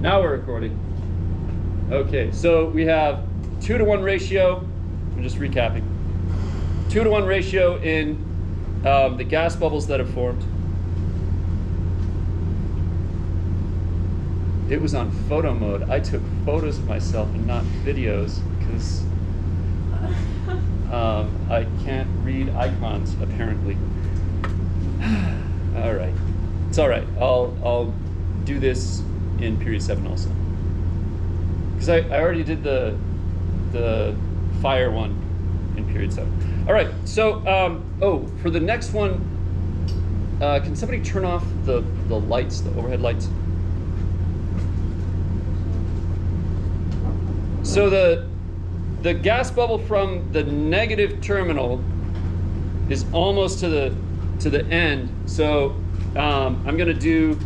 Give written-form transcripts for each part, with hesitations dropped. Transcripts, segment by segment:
Now we're recording. Okay, so we have 2-to-1 ratio. I'm just recapping. 2-to-1 ratio in the gas bubbles that have formed. It was on photo mode. I took photos of myself and not videos because I can't read icons apparently. All right, it's all right. I'll do this in period 7 also, because I already did the fire one in period 7. All right, so oh, for the next one, can somebody turn off the lights, the overhead lights? So the gas bubble from the negative terminal is almost to the end. So I'm going to do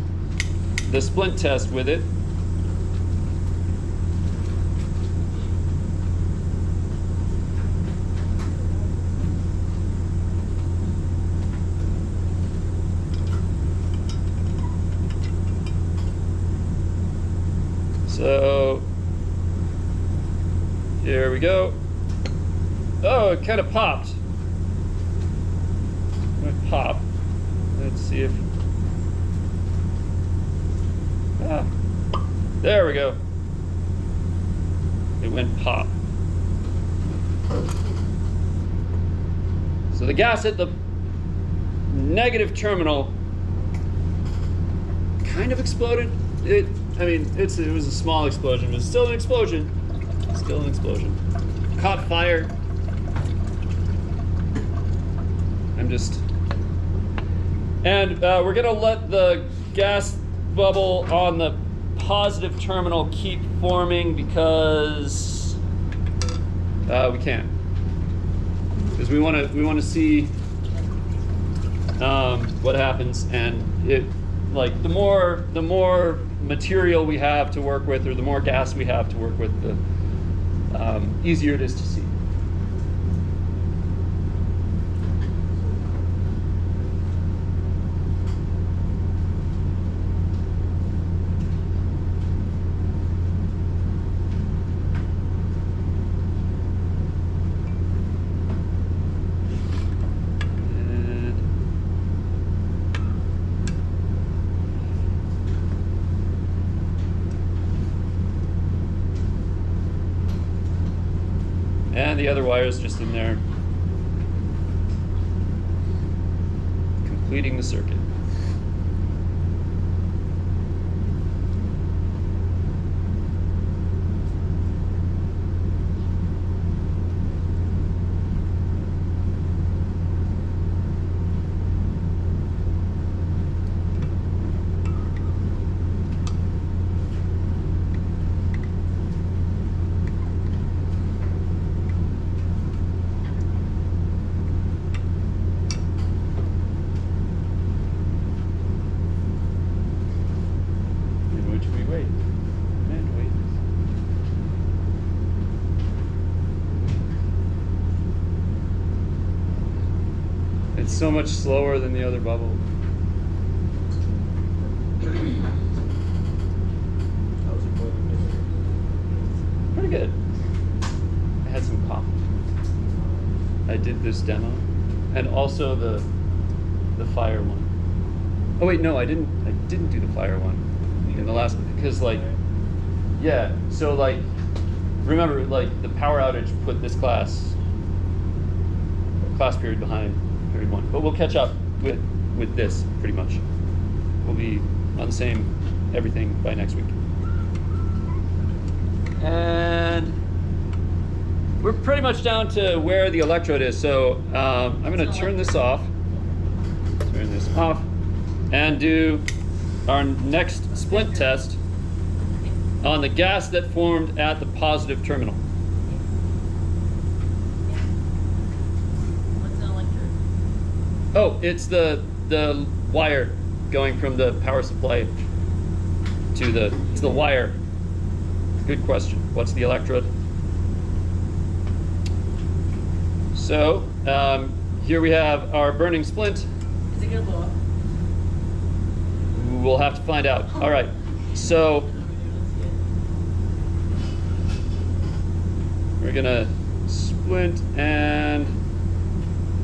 the splint test with it. So here we go. Oh, it kind of popped. It popped. Let's see if... there we go. It went pop. So the gas at the negative terminal kind of exploded. It was a small explosion, but it's still an explosion. Still an explosion. Caught fire. And we're gonna let the gas bubble on the positive terminal keep forming because we can. Because we want to see what happens, and it, like, the more material we have to work with, or the more gas we have to work with, the easier it is to see. And the other wire is just in there, completing the circuit. So much slower than the other bubble. Pretty good. I had some coffee. I did this demo, and also the fire one. Oh wait, no, I didn't do the fire one in the last, because, like, yeah. So, like, remember, like, the power outage put this class period behind period 1, but we'll catch up with this pretty much. We'll be on the same everything by next week. And we're pretty much down to where the electrode is. So I'm going to turn this off, and do our next splint test on the gas that formed at the positive terminal. Oh, it's the wire going from the power supply to the wire. Good question. What's the electrode? So here we have our burning splint. Is it gonna blow up? We'll have to find out. All right. So We're gonna splint and,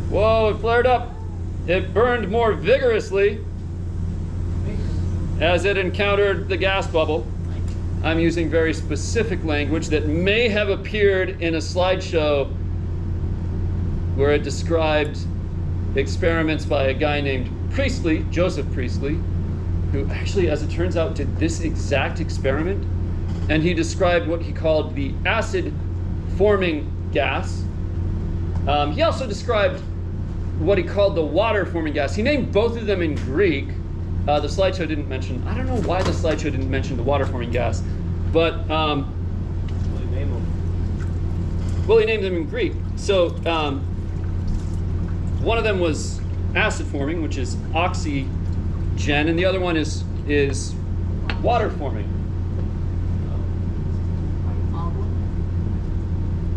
whoa, it flared up. It burned more vigorously as it encountered the gas bubble. I'm using very specific language that may have appeared in a slideshow where it described experiments by a guy named Priestley, Joseph Priestley, who actually, as it turns out, did this exact experiment. And he described what he called the acid-forming gas. He also described what he called the water-forming gas. He named both of them in Greek. The slideshow didn't mention, I don't know why the slideshow didn't mention the water-forming gas, but well, he named them in Greek. So one of them was acid-forming, which is oxygen, and the other one is water-forming.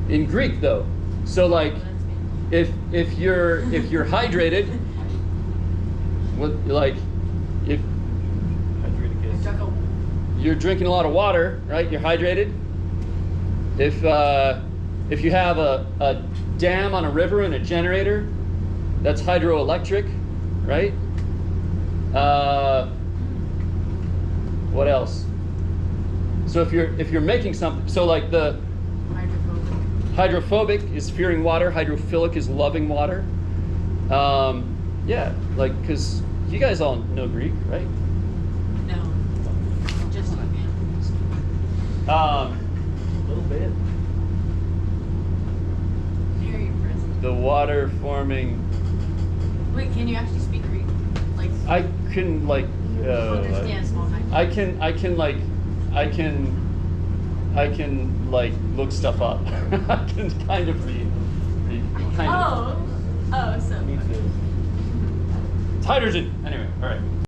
In Greek, though. So like, if you're hydrated, what, like, if you're drinking a lot of water, right? You're hydrated. If you have a dam on a river and a generator, that's hydroelectric, right? What else? So if you're making something, so like the hydrophobic is fearing water, hydrophilic is loving water. Yeah, like, because you guys all know Greek, right? No, just a little bit. very impressive. The water forming. Wait, can you actually speak Greek? Like, I can like. understand small time. I can like look stuff up. I can kind of read. Kind of. Oh, so. It's hydrogen. Anyway, all right.